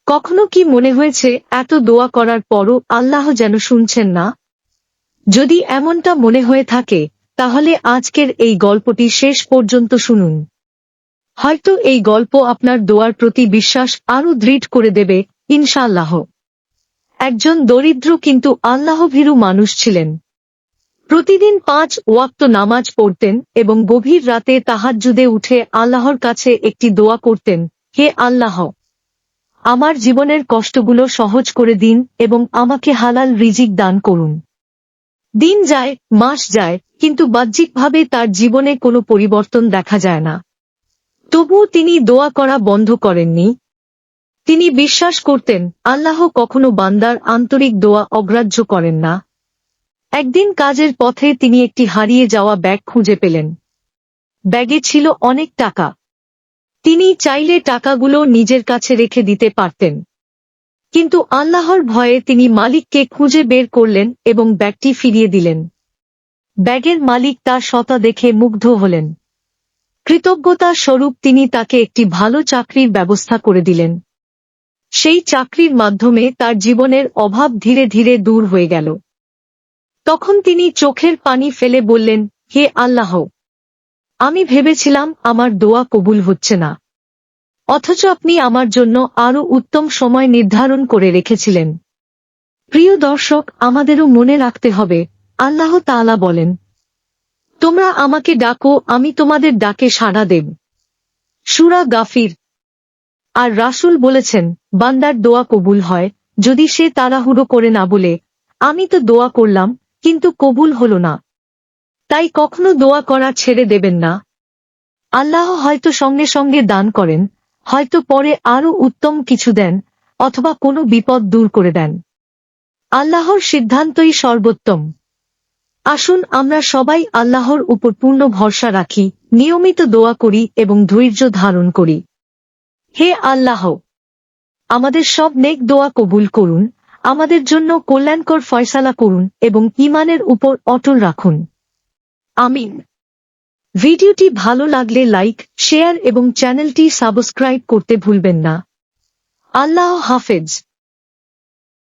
কখনো কি মনে হয়েছে এত দোয়া করার পরও আল্লাহ যেন শুনছেন না? যদি এমনটা মনে হয়ে থাকে, তাহলে আজকের এই গল্পটি শেষ পর্যন্ত শুনুন। হয়তো এই গল্প আপনার দোয়ার প্রতি বিশ্বাস আরও দৃঢ় করে দেবে, ইনশাআল্লাহ। একজন দরিদ্র কিন্তু আল্লাহভীরু মানুষ ছিলেন। প্রতিদিন 5 ওয়াক্ত নামাজ পড়তেন এবং গভীর রাতে তাহাজ্জুদে উঠে আল্লাহর কাছে একটি দোয়া করতেন, হে আল্লাহ, আমার জীবনের কষ্টগুলো সহজ করে দিন এবং আমাকে হালাল রিজিক দান করুন। দিন যায়, মাস যায়, কিন্তু বাহ্যিকভাবে তার জীবনে কোনো পরিবর্তন দেখা যায় না। তবুও তিনি দোয়া করা বন্ধ করেননি। তিনি বিশ্বাস করতেন, আল্লাহ কখনো বান্দার আন্তরিক দোয়া অগ্রাহ্য করেন না। একদিন কাজের পথে তিনি একটি হারিয়ে যাওয়া ব্যাগ খুঁজে পেলেন। ব্যাগে ছিল অনেক টাকা। তিনি চাইলে টাকাগুলো নিজের কাছে রেখে দিতে পারতেন, কিন্তু আল্লাহর ভয়ে তিনি মালিককে খুঁজে বের করলেন এবং ব্যাগটি ফিরিয়ে দিলেন। ব্যাগের মালিক তার সততা দেখে মুগ্ধ হলেন। কৃতজ্ঞতা স্বরূপ তিনি তাকে একটি ভালো চাকরির ব্যবস্থা করে দিলেন। সেই চাকরির মাধ্যমে তার জীবনের অভাব ধীরে ধীরে দূর হয়ে গেল। তখন তিনি চোখের পানি ফেলে বললেন, হে আল্লাহ, আমি ভেবেছিলাম আমার দোয়া কবুল হচ্ছে না, অথচ আপনি আমার জন্য আরও উত্তম সময় নির্ধারণ করে রেখেছিলেন। প্রিয় দর্শক, আমাদেরও মনে রাখতে হবে, আল্লাহ তাআলা বলেন, তোমরা আমাকে ডাকো, আমি তোমাদের ডাকে সাড়া দেব। সূরা গাফির। আর রাসূল বলেছেন, বান্দার দোয়া কবুল হয় যদি সে তাড়াহুড়ো করে না বলে, আমি তো দোয়া করলাম কিন্তু কবুল হলো না। তাই কখনো দোয়া করা ছেড়ে দেবেন না। আল্লাহ হয়তো সঙ্গে সঙ্গে দান করেন, হয়তো পরে আরও উত্তম কিছু দেন, অথবা কোনো বিপদ দূর করে দেন। আল্লাহর সিদ্ধান্তই সর্বোত্তম। আসুন আমরা সবাই আল্লাহর উপর পূর্ণ ভরসা রাখি, নিয়মিত দোয়া করি এবং ধৈর্য ধারণ করি। হে আল্লাহ, আমাদের সব নেক দোয়া কবুল করুন, আমাদের জন্য কল্যাণকর ফয়সালা করুন এবং ঈমানের উপর অটল রাখুন। আমিন। ভিডিওটি ভালো লাগলে লাইক, শেয়ার এবং চ্যানেলটি সাবস্ক্রাইব করতে ভুলবেন না। আল্লাহ হাফেজ।